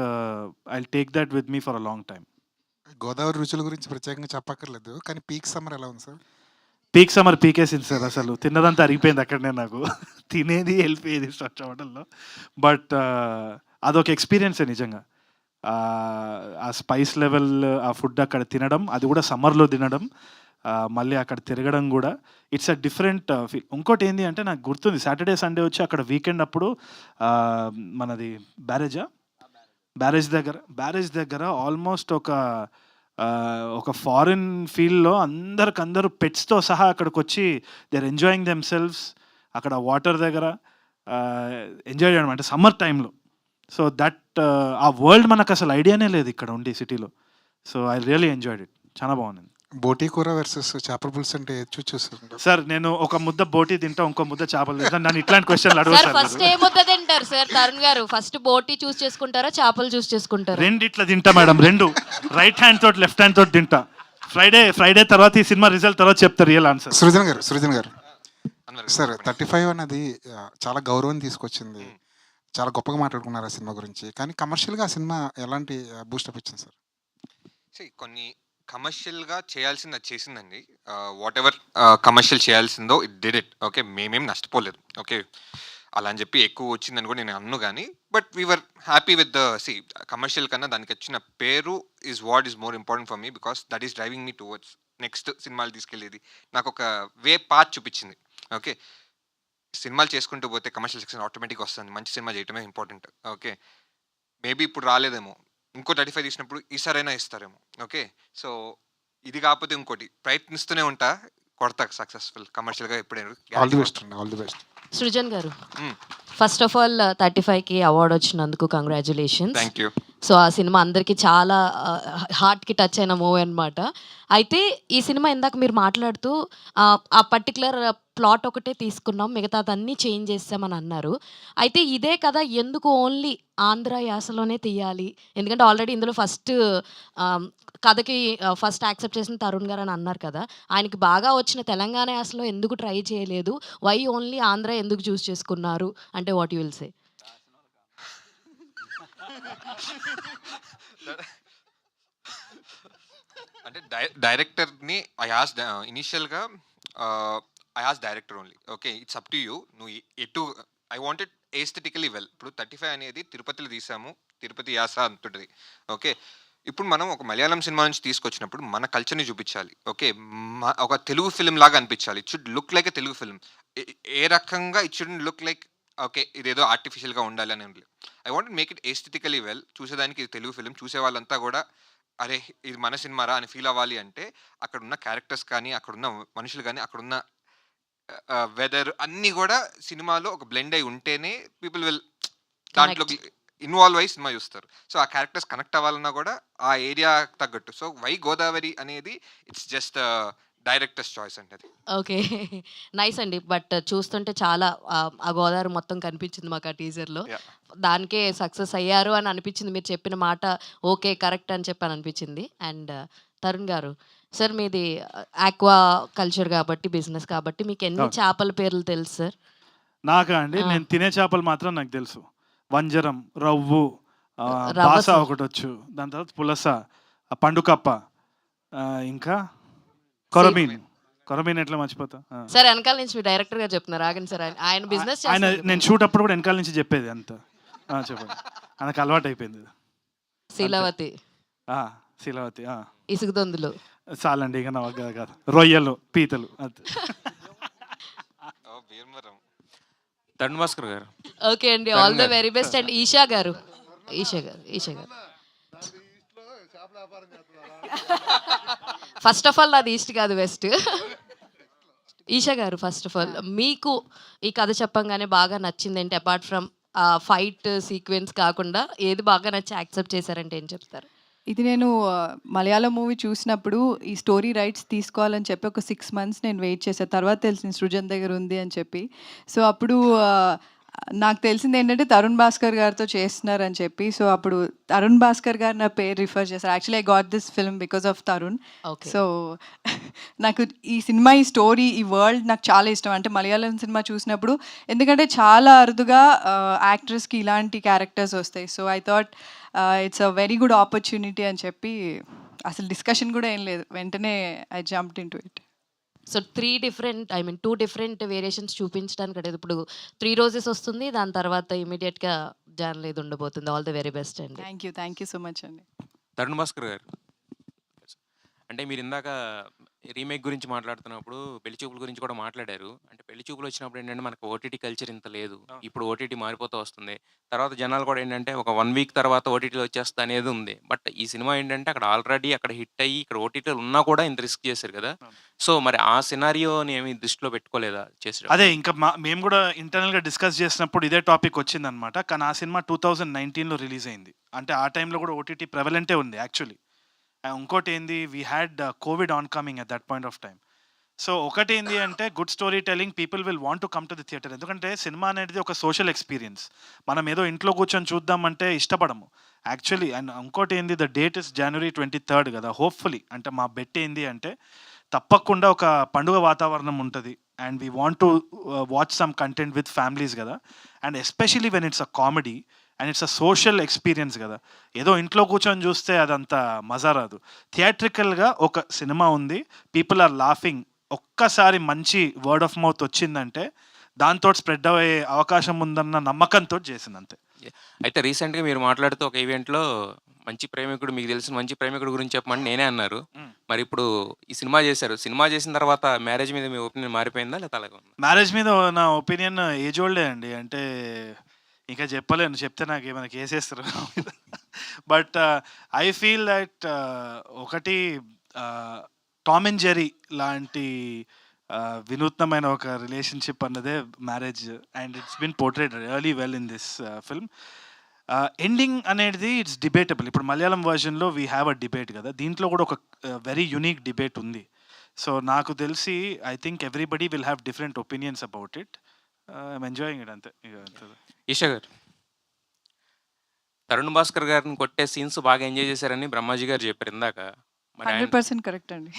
I take that with me for a long time. Godavari రుచుల గురించి ప్రత్యేకంగా చెప్పక్కర్లేదు, కానీ peak summer ఎలా ఉంది సార్? పీక్ సమ్మర్ పీకేసింది సార్. అసలు తిన్నదంతా అరిగిపోయింది అక్కడనే నాకు. తినేది వెళ్ళిపోయేది స్టార్ట్ అవ్వడంలో. బట్ అదొక ఎక్స్పీరియన్సే నిజంగా. ఆ స్పైస్ లెవెల్, ఆ ఫుడ్ అక్కడ తినడం, అది కూడా సమ్మర్లో తినడం, మళ్ళీ అక్కడ తిరగడం కూడా ఇట్స్ అ డిఫరెంట్ ఫీల్. ఇంకోటి ఏంటి అంటే నాకు గుర్తుంది, సాటర్డే సండే వచ్చి అక్కడ వీకెండ్ అప్పుడు మనది బ్యారేజ్ దగ్గర ఆల్మోస్ట్ ఒక ఫారిన్ ఫీల్డ్లో అందరికందరూ పెట్స్తో సహా అక్కడికి వచ్చి they are enjoying themselves. అక్కడ వాటర్ దగ్గర ఎంజాయ్ చేయడం అంటే సమ్మర్ టైంలో. సో దట్ ఆ వరల్డ్ మనకు అసలు ఐడియానే లేదు ఇక్కడ ఉండి సిటీలో. So I really enjoyed it. చాలా బాగుంది. బోటీ కూర వర్సెస్ చేపల పులుసు అంటే చూస్తుంటారు సార్. నేను ఒక ముద్ద బోటీ తింటా, ఇంకో ముద్ద చేపలు తింటా. నన్ను ఇట్లాంటి క్వశ్చన్లు అడుగు సార్. సార్. ఫస్ట్ ఏ ముద్ద తింటారు సార్ తరుణ్ గారు? ఫస్ట్ బోటీ చూస్ చేసుకుంటారా, చేపలు చూస్ చేసుకుంటారా? రెండు ఇట్లా తింటా మేడం, రెండు రైట్ హ్యాండ్ తోటి లెఫ్ట్ హ్యాండ్ తోటి తింటా. ఫ్రైడే తర్వాత ఈ సినిమా రిజల్ట్ తర్వాత చెప్తారు రియల్ ఆన్సర్. సృజన్ గారు సార్, 35 అన్నది చాలా గౌరవం తీసుకొచ్చింది, చాలా గొప్పగా మాట్లాడుకున్నారు ఆ సినిమా గురించి. కానీ కమర్షియల్గా ఆ సినిమా ఎలాంటి బూస్టప్ ఇచ్చింది సార్? కొన్ని కమర్షియల్గా చేయాల్సింది అది చేసిందండి. వాట్ ఎవర్ కమర్షియల్ చేయాల్సిందో ఇట్ డిడ్ ఇట్. ఓకే, మేమేం నష్టపోలేదు. ఓకే, అలా అని చెప్పి ఎక్కువ వచ్చిందని కూడా నేను అన్ను. కానీ but we are happy with the commercial కన్నా దానికి వచ్చిన పేరు is what is more important for me, because that is driving me towards next సినిమాలు తీసుకెళ్ళేది. నాకు ఒక వే పాత్ చూపించింది. ఓకే, సినిమాలు చేసుకుంటూ పోతే కమర్షియల్ సక్సెస్ ఆటోమేటిక్గా వస్తుంది. మంచి సినిమా చేయటమే ఇంపార్టెంట్. ఓకే, మేబీ ఇప్పుడు రాలేదేమో, ఇంకో 35 తీసినప్పుడు ఈసారైనా ఇస్తారేమో. ఓకే, సో ఇది కాకపోతే ఇంకోటి ప్రయత్నిస్తూనే ఉంటా, కొడతా సక్సెస్ఫుల్ కమర్షియల్గా ఎప్పుడైనా. ఆల్ ది బెస్ట్ అండి, ఆల్ ది బెస్ట్. సృజన్ గారు, ఫస్ట్ ఆఫ్ ఆల్ 35కి అవార్డు వచ్చినందుకు కంగ్రాచులేషన్స్. Thank you. సో ఆ సినిమా అందరికీ చాలా హార్ట్కి టచ్ అయిన మూవీ అనమాట. అయితే ఈ సినిమా ఇందాక మీరు మాట్లాడుతూ ఆ పర్టికులర్ ప్లాట్ ఒకటే తీసుకున్నాం, మిగతాదన్నీ చేంజ్ చేసామని అన్నారు. అయితే ఇదే కదా ఎందుకు ఓన్లీ ఆంధ్ర యాసలోనే తీయాలి? ఎందుకంటే ఆల్రెడీ ఇందులో ఫస్ట్ కథకి ఫస్ట్ యాక్సెప్ట్ చేసిన తరుణ్ గారు అని అన్నారు కదా, ఆయనకి బాగా వచ్చిన తెలంగాణ యాసలో ఎందుకు ట్రై చేయలేదు? వై ఓన్లీ ఆంధ్ర ఎందుకు చూస్ చేసుకున్నారు అంటే వాట్ యు విల్ సే? అంటే డైరెక్టర్ని ఐ ఆస్ ఇనిషియల్గా I as director only. Okay, it's up to you, నువ్వు ఎటు. I wanted aesthetically well. ఇప్పుడు 35 అనేది తిరుపతిలో తీసాము, తిరుపతి యాస అంటుంటుంది. ఓకే, ఇప్పుడు మనం ఒక మలయాళం సినిమా నుంచి తీసుకొచ్చినప్పుడు మన కల్చర్ని చూపించాలి. ఓకే, ఒక తెలుగు ఫిల్మ్ లాగా అనిపించాలి. It should look like a Telugu film. ఏ రకంగా it should look like okay ఇదేదో ఆర్టిఫిషియల్గా ఉండాలి అని లేదు. I want make it aesthetically well. చూసేదానికి ఇది తెలుగు ఫిల్మ్, చూసే వాళ్ళంతా కూడా అరే ఇది మన సినిమారా అని ఫీల్ అవ్వాలి. అంటే అక్కడున్న క్యారెక్టర్స్ కానీ, అక్కడున్న మనుషులు కానీ, అక్కడున్న వెదర్ అన్నీ కూడా సినిమాలో ఒక బ్లెండ్ అయి ఉంటేనే పీపుల్ విల్ దాంట్లో ఇన్వాల్వ్ అయ్యి సినిమా చూస్తారు. సో ఆ క్యారెక్టర్స్ కనెక్ట్ అవ్వాలన్నా కూడా ఆ ఏరియా తగ్గట్టు. సో వై గోదావరి అనేది ఇట్స్ జస్ట్ డైరెక్టర్స్ చాయిస్ అండి అది. ఓకే. నైస్ అండి. బట్ చూస్తుంటే చాలా ఆ గోదావరి మొత్తం కనిపించింది మాకు ఆ టీజర్‌లో. Yeah. దానికే సక్సెస్ అయ్యారు అని అనిపించింది. మీరు చెప్పిన మాట ఓకే. కరెక్ట్ అని చెప్పి అని అనిపించింది. అండ్ తరుణ్ గారు, సార్ మీది ఆక్వా కల్చర్ కాబట్టి, బిజినెస్ కాబట్టి మీకు ఎన్ని అవును. చేపల పేర్లు తెలుసు సార్? నాకా అండి? ఆ. నేను తినే చేపలు మాత్రం నాకు తెలుసు. వంజరం, రవ్వు, రవ్వ బాస సార్. ఒకటొచ్చు. దాని తర్వాత పులస, పండుకప్ప, ఇంకా కొరమీన్. కొరమీన్ ఎట్లా మర్చిపోతా? సార్ వెనకాల నుంచి మీ డైరెక్టర్ గారు చెప్తున్నారు. ఆగండి సార్. ఆయన బిజినెస్ ఆయన చేస్తారు. నేను షూట్ అప్పుడు కూడా వెనకాల నుంచి చెప్పేది అంత. చెప్పండి. ఆయనకు అలవాటు అయిపోయింది. శీలవతి, శీలవతి. ఇసుగుదొందులు. చాలండి ఇక నా వల్ల కాదు. రొయ్యలు, పీతలు అంతే. భీమవరం. తరుణ్ భాస్కర్ గారు. ఓకే అండి. All the very best. And Isha గారు. ఫస్ట్ ఆఫ్ ఆల్ నాది ఈస్ట్ కాదు వెస్ట్. ఈషా గారు, ఫస్ట్ ఆఫ్ ఆల్ మీకు ఈ కథ చెప్పంగానే బాగా నచ్చింది ఏంటి? అపార్ట్ ఫ్రమ్ ఫైట్ సీక్వెన్స్ కాకుండా ఏది బాగా నచ్చి యాక్సెప్ట్ చేశారంటే ఏం చెప్తారు? ఇది నేను మలయాళం మూవీ చూసినప్పుడు ఈ స్టోరీ రైట్స్ తీసుకోవాలని చెప్పి ఒక 6 months నేను వెయిట్ చేశాను. తర్వాత తెలిసింది సృజన్ దగ్గర ఉంది అని చెప్పి. సో అప్పుడు నాకు తెలిసింది ఏంటంటే తరుణ్ భాస్కర్ గారితో చేస్తున్నారని చెప్పి. సో అప్పుడు తరుణ్ భాస్కర్ గారు నా పేరు రిఫర్ చేశారు. Actually I got this film because of Tarun. Okay. So నాకు ఈ సినిమా, ఈ స్టోరీ, ఈ వరల్డ్ నాకు చాలా ఇష్టం. అంటే మలయాళం సినిమా చూసినప్పుడు, ఎందుకంటే చాలా అరుదుగా యాక్టర్స్కి ఇలాంటి క్యారెక్టర్స్ వస్తాయి. So I thought it's a very good opportunity అని చెప్పి అసలు డిస్కషన్ కూడా ఏం లేదు. వెంటనే I jumped in to it. So 2 different variations చూపించడానికి అంటే ఇప్పుడు 3 రోజెస్ వస్తుంది. దాని తర్వాత ఇమీడియట్గా జాన్ లేదు ఉండబోతుంది. ఆల్ ద వెరీ బెస్ట్ అండి. థ్యాంక్ యూ సో మచ్ అండి. తరుణ్ భాస్కర్ గారు. అంటే మీరు ఇందాక రీమేక్ గురించి మాట్లాడుతున్నప్పుడు పెళ్లి చూపుల గురించి కూడా మాట్లాడారు. అంటే పెళ్లి చూపులు వచ్చినప్పుడు ఏంటంటే మనకు ఓటీటీ కల్చర్ ఇంత లేదు. ఇప్పుడు ఓటీటీ మారిపోతూ వస్తుంది. తర్వాత జనాలు కూడా ఏంటంటే ఒక 1 week తర్వాత ఓటీటీలో వచ్చేస్తా అనేది ఉంది. బట్ ఈ సినిమా ఏంటంటే అక్కడ ఆల్రెడీ అక్కడ హిట్ అయ్యి ఇక్కడ ఓటీటీలో ఉన్నా కూడా ఇంత రిస్క్ చేశారు కదా. సో మరి ఆ సినారియోని ఏమి దృష్టిలో పెట్టుకోలేదా చేసారు? అదే ఇంకా మేము కూడా ఇంటర్నల్గా డిస్కస్ చేసినప్పుడు ఇదే టాపిక్ వచ్చిందనమాట. కానీ ఆ సినిమా 2019లో రిలీజ్ అయింది. అంటే ఆ టైంలో కూడా ఓటీటీ ప్రెవలెంటే ఉంది యాక్చువల్లీ. ఇంకోటి ఏంది, we had Covid on coming at that point of time. So ఒకటి ఏంది అంటే good story telling people will want to come to the theatre. ఎందుకంటే సినిమా అనేది ఒక సోషల్ ఎక్స్పీరియన్స్. మనం ఏదో ఇంట్లో కూర్చొని చూద్దామంటే ఇష్టపడము యాక్చువల్లీ. అండ్ ఇంకోటి ఏంది, the date is January 23rd కదా. హోప్ఫుల్లీ అంటే మా బెట్ ఏంది అంటే తప్పకుండా ఒక పండుగ వాతావరణం ఉంటుంది. And we want to watch some content with families కదా. And especially when it's a comedy and it's a social experience కదా. ఏదో ఇంట్లో కూర్చొని చూస్తే అదంత మజా రాదు. థియేట్రికల్గా ఒక సినిమా ఉంది, పీపుల్ ఆర్ లాఫింగ్, ఒక్కసారి మంచి వర్డ్ ఆఫ్ మౌత్ వచ్చిందంటే దాంతో స్ప్రెడ్ అయ్యే అవకాశం ఉందన్న నమ్మకంతో చేసింది అంతే. అయితే రీసెంట్గా మీరు మాట్లాడుతూ ఒక ఈవెంట్లో మంచి ప్రేమికుడు, మీకు తెలిసిన మంచి ప్రేమికుడు గురించి చెప్పమని నేనే అన్నారు. మరి ఇప్పుడు ఈ సినిమా చేశారు. సినిమా చేసిన తర్వాత మ్యారేజ్ మీద మీ ఒపీనియన్ మారిపోయిందా లేదా అలాగే ఉందా? మ్యారేజ్ మీద నా ఒపీనియన్ ఏజ్ ఓల్డే అండి. అంటే ఇంకా చెప్పలేను, చెప్తే నాకు ఏమైనా కేసేస్తారు. బట్ ఐ ఫీల్ దట్ ఒకటి టామ్ అండ్ జెర్రీ లాంటి వినూత్నమైన ఒక రిలేషన్షిప్ అన్నదే marriage. And it's been portrayed really well in this film. Ending అనేది ఇట్స్ డిబేటబుల్. ఇప్పుడు మలయాళం వర్జన్లో వీ హ్యావ్ అ డిబేట్ కదా, దీంట్లో కూడా ఒక వెరీ యునిక్ డిబేట్ ఉంది. సో నాకు తెలిసి I think everybody will have different opinions about it. I'm enjoying it అంతే. ఈషా గారు, తరుణ్ భాస్కర్ గారిని కొట్టే సీన్స్ బాగా ఎంజాయ్ చేశారని బ్రహ్మాజీ గారు చెప్పారు ఇందాక. మరి 100% కరెక్ట్ అండి.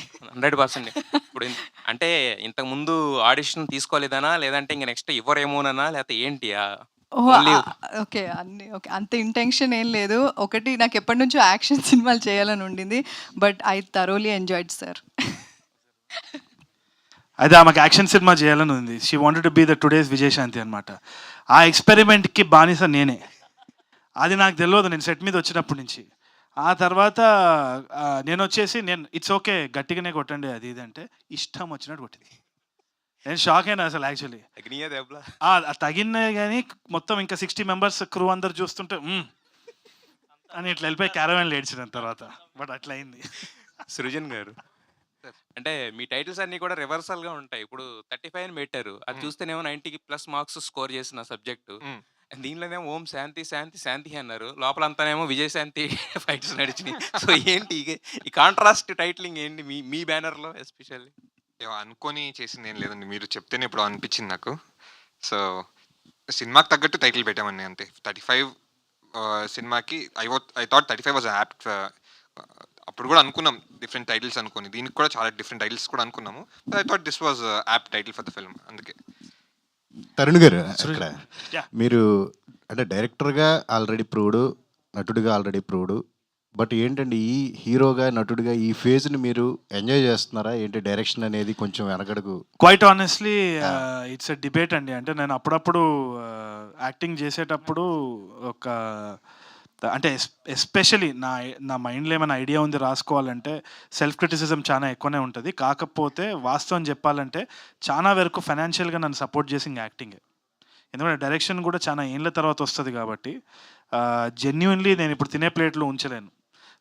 100%. ఇప్పుడు అంటే ఇంతకు ముందు ఆడిషన్ తీసుకోలేదనా, లేదంటే ఇంక నెక్స్ట్ ఇవ్వరేమోనన్నా, లేకపోతే ఏంటి? ఓకే అంత ఇంటెన్షన్ ఏం లేదు. ఒకటి నాకు ఎప్పటి నుంచో యాక్షన్ సినిమాలు చేయాలని ఉండింది. But I thoroughly enjoyed sir. అదే ఆమెకు యాక్షన్ సినిమా చేయాలని ఉంది. She wanted to be the today's Vijayashanti అనమాట. ఆ ఎక్స్పెరిమెంట్కి బానిస నేనే. అది నాకు తెలియదు నేను సెట్ మీద వచ్చినప్పటి నుంచి. ఆ తర్వాత నేను ఇట్స్ ఓకే గట్టిగానే కొట్టండి అది ఇది అంటే ఇష్టం వచ్చినట్టు కొట్టింది. నేను షాక్ అయినా అసలు యాక్చువల్లీ. తగిన కానీ మొత్తం ఇంకా 60 members క్రూ అందరు చూస్తుంటే అని ఇట్లా వెళ్ళిపోయి క్యారవాన్లు ఏడ్చిన తర్వాత. బట్ అట్లా అయింది. సృజన్ గారు, అంటే మీ టైటిల్స్ అన్నీ కూడా రివర్సల్‌గా ఉంటాయి. ఇప్పుడు 35 అని పెట్టారు. అది హ్మ్. చూస్తేనేమో 90కి ప్లస్ మార్క్స్ స్కోర్ చేసిన సబ్జెక్టు. హ్మ్. దీనిలోనేమో ఓం శాంతి, శాంతి, శాంతి అన్నారు. లోపలంతానేమో విజయశాంతి ఫైట్స్ నడిచినాయి. సో ఏంటి ఈ కాంట్రాస్ట్ టైటిలింగ్ ఏంటి మీ మీ బ్యానర్‌లో ఎస్పెషల్లీ? ఏమో అనుకోని చేసిందేం లేదండి. మీరు చెప్తేనే ఎప్పుడో అనిపించింది నాకు. సో, సినిమాకి తగ్గట్టు టైటిల్ పెట్టామండి అంతే. 35 సినిమాకి ఐ థాట్ 35 వాస్ యాప్ట్. అప్పుడు కూడా అనుకున్నాం డిఫరెంట్ టైటిల్స్ అనుకోని. దీనికి కూడా చాలా డిఫరెంట్ టైటిల్స్ కూడా అనుకున్నాము. I thought this was apt title for the film అందుకే. తరుణ్ గారు అక్కడ Yeah. మీరు అంటే డైరెక్టర్గా ఆల్రెడీ ప్రూవ్డ్, నటుడిగా ఆల్రెడీ ప్రూవ్డ్. బట్ ఏంటంటే ఈ హీరోగా నటుడిగా ఈ ఫేజ్ని మీరు ఎంజాయ్ చేస్తున్నారా ఏంటి? డైరెక్షన్ అనేది కొంచెం వెనకడుగు. Quite honestly it's a debate అండి. అంటే నేను అప్పుడప్పుడు యాక్టింగ్ చేసేటప్పుడు ఒక అంటే ఎస్పెషలీ నా మైండ్లో ఏమైనా ఐడియా ఉంది రాసుకోవాలంటే సెల్ఫ్ క్రిటిసిజం చాలా ఎక్కువనే ఉంటుంది. కాకపోతే వాస్తవం చెప్పాలంటే చాలా వరకు ఫైనాన్షియల్గా నన్ను సపోర్ట్ చేసింది యాక్టింగే. ఎందుకంటే డైరెక్షన్ కూడా చాలా ఏళ్ళ తర్వాత వస్తుంది కాబట్టి జెన్యున్లీ నేను ఇప్పుడు తినే ప్లేట్లో ఉంచలేను.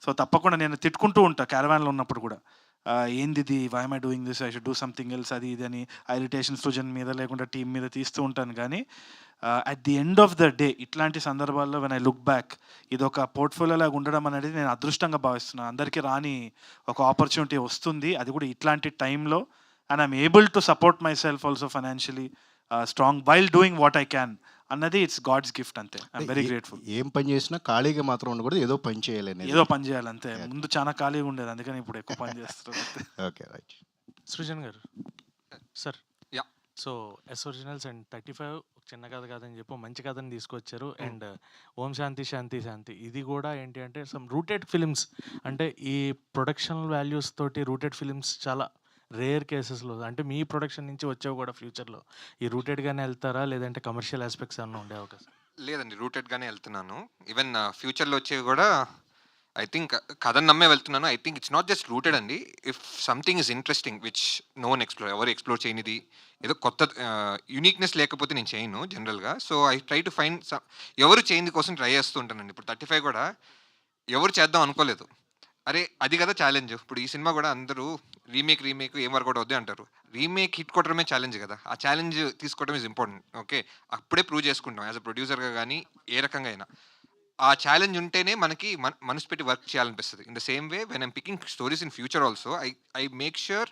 సో తప్పకుండా నేను తిట్టుకుంటూ ఉంటా క్యారవాన్లో ఉన్నప్పుడు కూడా. ఏంది ఇది, why I doing this, I should do something else, అది ఇది అని ఇరిటేషన్ సృజన్ మీద లేకుండా టీం మీద తీస్తూ ఉంటాను. కానీ at the end of the day ఇట్లాంటి సందర్భాల్లో వెన్ ఐ లుక్ బ్యాక్ ఇది ఒక పోర్ట్ఫోలియో లాగా ఉండడం అనేది నేను అదృష్టంగా భావిస్తున్నాను. అందరికీ రాని ఒక ఆపర్చునిటీ వస్తుంది, అది కూడా ఇట్లాంటి టైంలో. And I'm able to support my self also financially strong while doing what I can అన్నది ఇట్స్ గాడ్స్ గిఫ్ట్ అంతే. I'm very grateful. ఏం పని చేసినా ఖాళీగా మాత్రం ఉండకూడదు, ఏదో పని చేయాలి అనేది. ఏదో పని చేయాలి అంతే. ముందు చాలా ఖాళీగా ఉండేది, అందుకని ఇప్పుడు ఎక్కువ పని చేస్తున్నాను అంతే. Okay right. సృజన్ గారు sir, yeah. So S originals and 35 ఒక చిన్న కథ కాదని చెప్పి మంచి కథని తీసుకొచ్చారు. అండ్ ఓం శాంతి శాంతి శాంతి ఇది కూడా ఏంటి అంటే సమ్ రూటెడ్ ఫిలిమ్స్, అంటే ఈ ప్రొడక్షన్ వాల్యూస్ తోటి రూటెడ్ ఫిలిమ్స్ చాలా రేర్ కేసెస్లో, అంటే మీ ప్రొడక్షన్ నుంచి వచ్చేవి కూడా ఫ్యూచర్లో ఈ రూటెడ్గానే వెళ్తారా లేదంటే కమర్షియల్ ఆస్పెక్ట్స్ ఏమన్నా ఉండే అవకాశం? లేదండి, రూటెడ్గానే వెళ్తున్నాను. ఈవెన్ ఫ్యూచర్లో వచ్చేవి కూడా ఐ థింక్ కథను నమ్మే వెళ్తున్నాను. I think it's not just rooted అండి. If something is interesting which no one ఎవరు ఎక్స్ప్లోర్ చేయనిది, ఏదో కొత్త యూనిక్నెస్ లేకపోతే నేను చేయను జనరల్గా. So I try to find ఎవరు చేయని కోసం ట్రై చేస్తూ ఉంటానండి. ఇప్పుడు 35 కూడా ఎవరు చేద్దాం అనుకోలేదు. అరే అది కదా ఛాలెంజ్. ఇప్పుడు ఈ సినిమా కూడా అందరూ రీమేక్ ఏం వర్కౌట్ అవుద్ది అంటారు. రీమేక్ హిట్ కొట్టడమే ఛాలెంజ్ కదా. ఆ ఛాలెంజ్ తీసుకోవడం ఇస్ ఇంపార్టెంట్. ఓకే, అప్పుడే ప్రూవ్ చేసుకుంటాం యాజ్ అ ప్రొడ్యూసర్గా కానీ ఏ రకంగా అయినా. ఆ ఛాలెంజ్ ఉంటేనే మనకి మనసు పెట్టి వర్క్ చేయాలనిపిస్తుంది. In the same way when I'm picking stories in future also I make sure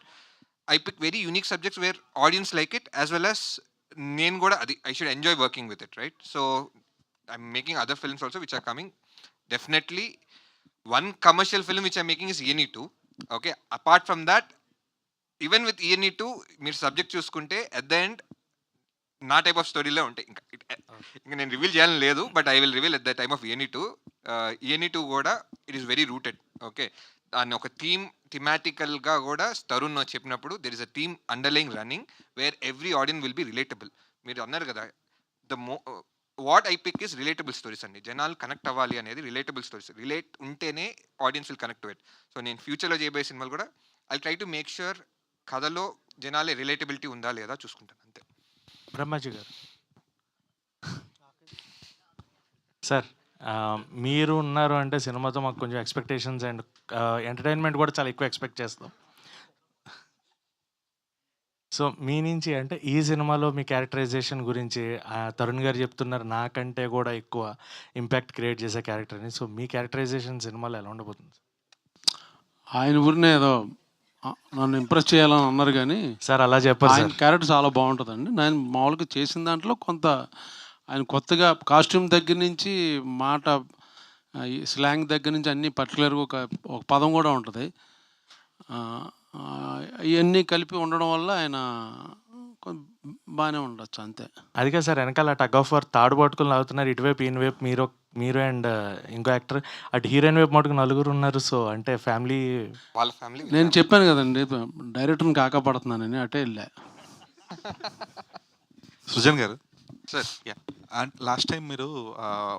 I pick very unique subjects where audience like it as well as నేను కూడా అది I should enjoy working with it, right? So I'm making other films also which are coming. Definitely one commercial film which I'm making is ENE 2. Okay, apart from that, even with ENE 2 మీరు subject చూసుకుంటే at the end నా type of స్టోరీలో ఉంటాయి. ఇంకా నేను reveal చేయాలని లేదు, but I will reveal at the time of ENE 2. ENE 2 కూడా it is very rooted. Okay, దాన్ని ఒక థీమాటికల్గా కూడా తరుణ్ చెప్పినప్పుడు there is a theme underlying running where every audience will be relatable. మీరు అన్నారు కదా, what I pick is relatable stories అండి. జనాలు కనెక్ట్ అవ్వాలి అనేది రిలేటబుల్ స్టోరీస్. రిలేట్ ఉంటేనే audience will connect to it. So నేను ఫ్యూచర్లో చేయబోయే సినిమాలు కూడా I try to make sure కథలో జనాలే రిలేటబిలిటీ ఉందా లేదా చూసుకుంటాను అంతే. బ్రహ్మాజీ గారు సార్, మీరు ఉన్నారు అంటే సినిమాతో మాకు కొంచెం ఎక్స్పెక్టేషన్స్ అండ్ ఎంటర్టైన్మెంట్ కూడా చాలా ఎక్కువ ఎక్స్పెక్ట్ చేస్తాం. సో మీ నుంచి అంటే ఈ సినిమాలో మీ క్యారెక్టరైజేషన్ గురించి తరుణ్ గారు చెప్తున్నారు నాకంటే కూడా ఎక్కువ ఇంపాక్ట్ క్రియేట్ చేసే క్యారెక్టర్ని. సో మీ క్యారెక్టరైజేషన్ సినిమాలో ఎలా ఉండబోతుంది? ఆయన ఊరినే ఏదో నన్ను ఇంప్రెస్ చేయాలని అన్నారు కానీ సార్ అలా చెప్పారు. ఆయన క్యారెక్టర్ చాలా బాగుంటుందండి. నేను మామూలుగా చేసిన దాంట్లో కొంత ఆయన కొత్తగా కాస్ట్యూమ్ దగ్గర నుంచి మాట స్లాంగ్ దగ్గర నుంచి అన్నీ పర్టికులర్గా ఒక పదం కూడా ఉంటుంది. ఇవన్నీ కలిపి ఉండడం వల్ల ఆయన బాగానే ఉండొచ్చు అంతే. అది కాదు సార్, వెనకాల టగ్ ఆఫ్ వార్ తాడు పట్టుకుని లాగుతున్నారు, ఇటువైపు ఈయన వైపు మీరు అండ్ ఇంకో యాక్టర్, అటు హీరోయిన్ వైపు మటుకు నలుగురు ఉన్నారు. సో అంటే ఫ్యామిలీ వాళ్ళ ఫ్యామిలీ. నేను చెప్పాను కదండి డైరెక్టర్ని కాకపడుతున్నానని, అటే వెళ్ళా. సృజన్ గారు సార్, అండ్ లాస్ట్ టైం మీరు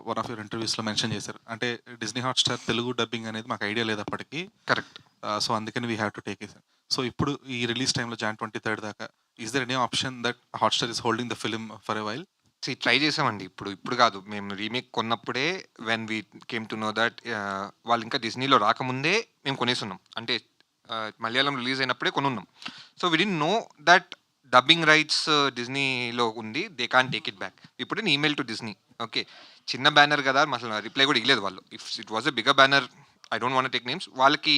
వన్ ఆఫ్ యువర్ ఇంటర్వ్యూస్లో మెన్షన్ చేశారు, అంటే డిజ్నీ హాట్స్టార్ తెలుగు డబ్బింగ్ అనేది మాకు ఐడియా లేదు అప్పటికి. కరెక్ట్. సో అందుకని we have to take it. So ఇప్పుడు ఈ రిలీజ్ టైంలో Jan 23 దాకా is there any option that Hotstar is holding the film for a while? Try చేసామండి. ఇప్పుడు కాదు, మేము రీమేక్ కొన్నప్పుడే when we came to know that వాళ్ళు ఇంకా డిజ్నీలో రాకముందే మేము కొనేస్తున్నాం. అంటే మలయాళం రిలీజ్ అయినప్పుడే కొనున్నాం. So we didn't know that dubbing rights డిస్నీలో ఉంది, they can't take it back. ఇప్పుడు నేను ఈమెయిల్ టు డిస్నీ, ఓకే చిన్న బ్యానర్ కదా, అసలు రిప్లై కూడా ఇవ్వలేదు వాళ్ళు. If it was a bigger banner, I don't want take names, వాళ్ళకి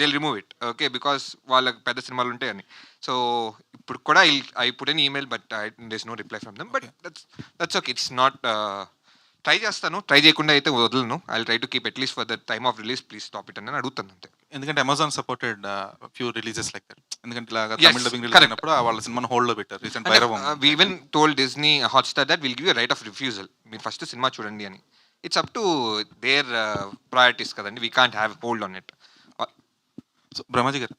they remove it, okay because వాళ్ళకి పెద్ద సినిమాలు ఉంటాయని. సో ఇప్పుడు కూడా I put an email but there is no reply from them, but that's okay, it's not. Try చేస్తాను, try చేయకుండా అయితే వదలను. I try to keep at least for the time of release, please stop it అని అడుగుతాను అంతే. ఎందుకంటే Amazon supported few releases like that. ఎందుకంటే ఇలా తమిళ డబ్బింగ్ రిలీజ్ అయినప్పుడు వాళ్ళ సినిమాను హోల్డ్ లో పెట్టారు. Recent Bhairavam we even told Disney Hotstar that will give you right of refusal, మీరు ఫస్ట్ సినిమా చూడండి అని. It's up to their priorities కదండి, we can't have hold on it. So Brahmaji గారు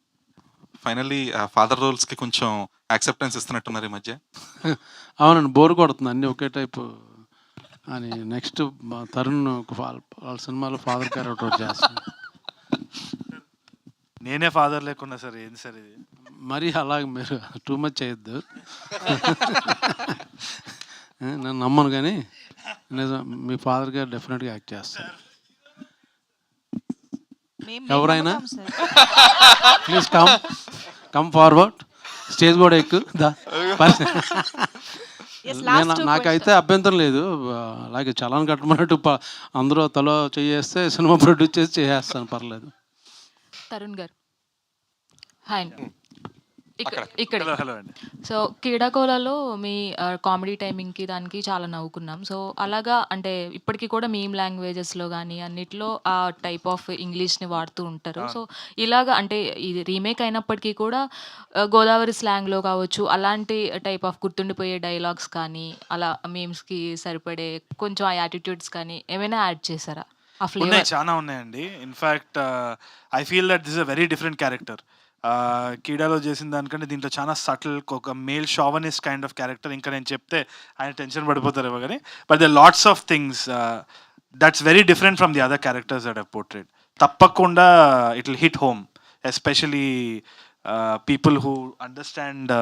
ఫైనల్లీ ఫాదర్ రోల్స్కి కొంచెం యాక్సెప్టెన్స్ ఇస్తున్నట్టున్నారు ఈ మధ్య. అవునండి, బోర్ కొడుతుంది అన్నీ ఒకే టైపు అని. నెక్స్ట్ తరుణ్ వాళ్ళ సినిమాలో ఫాదర్ క్యారెక్టర్ చేస్తాను. నేనే ఫాదర్ లేకున్నా సార్, ఏంది సార్ ఇది? మరి అలాగే మీరు టూ మచ్ చేయొద్దు. నేను నమ్మను కానీ నిజం, మీ ఫాదర్ గారు డెఫినెట్గా యాక్ట్ చేస్తారు. ఎవరైనా ప్లీజ్ కమ్ ఫార్వర్డ్, స్టేజ్ కూడా ఎక్కు దా. నాకైతే అభ్యంతరం లేదు, అలాగే చలాన్ కట్టమన్నట్టు అందరూ తలో చేస్తే సినిమా ప్రొడ్యూస్ చేసి చేసేస్తాను, పర్లేదు. తరుణ్ గారు హాయ్, ఇక్కడ హలో అండి. సో క్రీడాకోలలో మీ కామెడీ టైమింగ్కి దానికి చాలా నవ్వుకున్నాం. సో అలాగా అంటే ఇప్పటికీ కూడా మీమ్ లాంగ్వేజెస్లో కానీ అన్నిట్లో ఆ టైప్ ఆఫ్ ఇంగ్లీష్ని వాడుతూ ఉంటారు. సో ఇలాగా అంటే ఇది రీమేక్ అయినప్పటికీ కూడా గోదావరి స్లాంగ్లో కావచ్చు, అలాంటి టైప్ ఆఫ్ గుర్తుండిపోయే డైలాగ్స్ కానీ అలా మీమ్స్కి సరిపడే కొంచెం ఆ యాటిట్యూడ్స్ కానీ ఏమైనా యాడ్ చేశారా? ఆ ఉన్నాయి, ఫ్లేవర్ చాలా ఉన్నాయండి. In fact I feel that this a very different character. కీడాలో చేసిన దానికంటే దీంట్లో చాలా సటిల్, ఒక male chauvinist kind of character. ఇంకా నేను చెప్తే ఆయన టెన్షన్ పడిపోతారేమో కానీ, but the lots of things that's very different from the other characters that I've portrayed. తప్పకుండా it will hit home, especially people who understand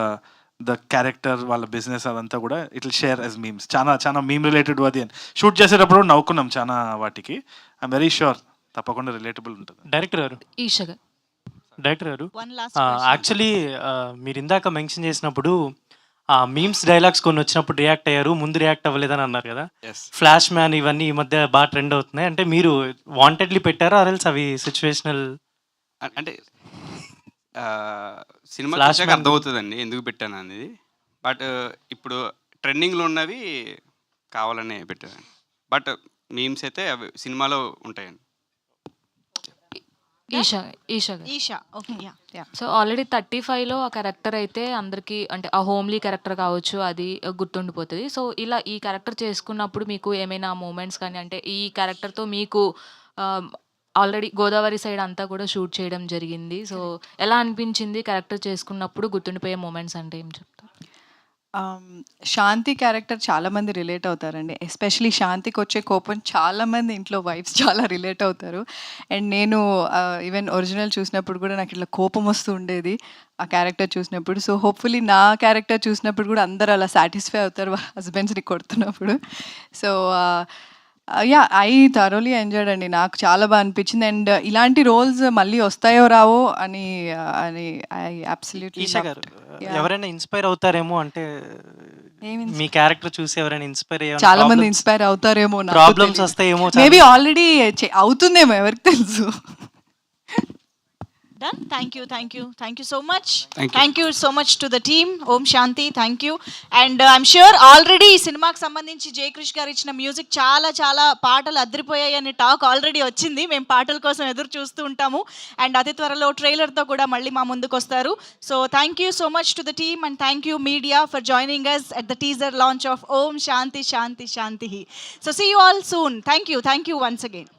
the character, వాళ్ళ business అదంతా కూడా it will share as memes. చాలా meme related అది అని shoot చేసేటప్పుడు నవ్వుకున్నాం చాలా వాటికి. ఐఎమ్ వెరీ షూర్ తప్పకుండా రిలేటబుల్ ఉంటుంది. డైరెక్టర్ గారు ఈషగా డైరెక్టర్ గారు యాక్చువల్లీ మీరు ఇందాక మెన్షన్ చేసినప్పుడు మీమ్స్ డైలాగ్స్ కొన్ని వచ్చినప్పుడు రియాక్ట్ అయ్యారు, ముందు రియాక్ట్ అవ్వలేదని అన్నారు కదా. ఫ్లాష్ మ్యాన్ ఇవన్నీ ఈ మధ్య బాగా ట్రెండ్ అవుతున్నాయి. అంటే మీరు వాంటెడ్లీ పెట్టారా ఆర్ఎల్స్ అవి సిచ్యువేషనల్? అంటే సినిమా Flash చూసాక Man. అర్థమవుతుందండి ఎందుకు పెట్టాను అనేది. బట్ ఇప్పుడు ట్రెండింగ్లో ఉన్నవి కావాలనే పెట్టాను. బట్ మీమ్స్ అయితే అవి సినిమాలో ఉంటాయండి. ఈషా సో ఆల్రెడీ 35లో ఆ క్యారెక్టర్ అయితే అందరికీ అంటే ఆ హోమ్లీ క్యారెక్టర్ కావచ్చు, అది గుర్తుండిపోతుంది. సో ఇలా ఈ క్యారెక్టర్ చేసుకున్నప్పుడు మీకు ఏమైనా మూమెంట్స్ కానీ, అంటే ఈ క్యారెక్టర్తో మీకు ఆల్రెడీ గోదావరి సైడ్ అంతా కూడా షూట్ చేయడం జరిగింది. సో ఎలా అనిపించింది క్యారెక్టర్ చేసుకున్నప్పుడు? గుర్తుండిపోయే మూమెంట్స్ అంటే ఏం చెప్తారు? శాంతి క్యారెక్టర్ చాలామంది రిలేట్ అవుతారండి. ఎస్పెషలీ శాంతికి వచ్చే కోపం చాలామంది ఇంట్లో వైఫ్స్ చాలా రిలేట్ అవుతారు. అండ్ నేను ఈవెన్ ఒరిజినల్ చూసినప్పుడు కూడా నాకు ఇట్లా కోపం వస్తూ ఉండేది ఆ క్యారెక్టర్ చూసినప్పుడు. సో హోప్ఫుల్లీ నా క్యారెక్టర్ చూసినప్పుడు కూడా అందరూ అలా సాటిస్ఫై అవుతారు హస్బెండ్స్ని కొడుతున్నప్పుడు. So yeah, I thoroughly enjoyed అండి. నాకు చాలా బాగా అనిపించింది. అండ్ ఇలాంటి రోల్స్ మళ్ళీ వస్తాయో రావో అని అని ఐ అబ్సల్యూట్లీ ఈషా గారు ఎవరైనా ఇన్స్పైర్ అవుతారేమో అంటే మీ క్యారెక్టర్ చూసి ఎవరైనా ఇన్స్పైర్ చాలా మంది ఇన్స్పైర్ అవుతారేమో, ప్రాబ్లమ్స్ వస్తాయేమో, మేబీ ఆల్రెడీ అవుతుందేమో, ఎవరికి తెలుసు. Done. Thank you so much. Thank you. Thank you so much to the team. Om Shanti, thank you. And I'm sure already ఈ సినిమాకి సంబంధించి జయకృష్ గారు ఇచ్చిన మ్యూజిక్ చాలా పాటలు అదిరిపోయాయి అనే టాక్ ఆల్రెడీ వచ్చింది. మేము పాటల కోసం ఎదురు చూస్తూ ఉంటాము. అండ్ అతి త్వరలో ట్రైలర్తో కూడా మళ్ళీ మా ముందుకు వస్తారు. So thank you so much to the team and thank you media for joining us at the teaser launch of Om Shanti Shanti Shanti. So see you all soon. Thank you once again.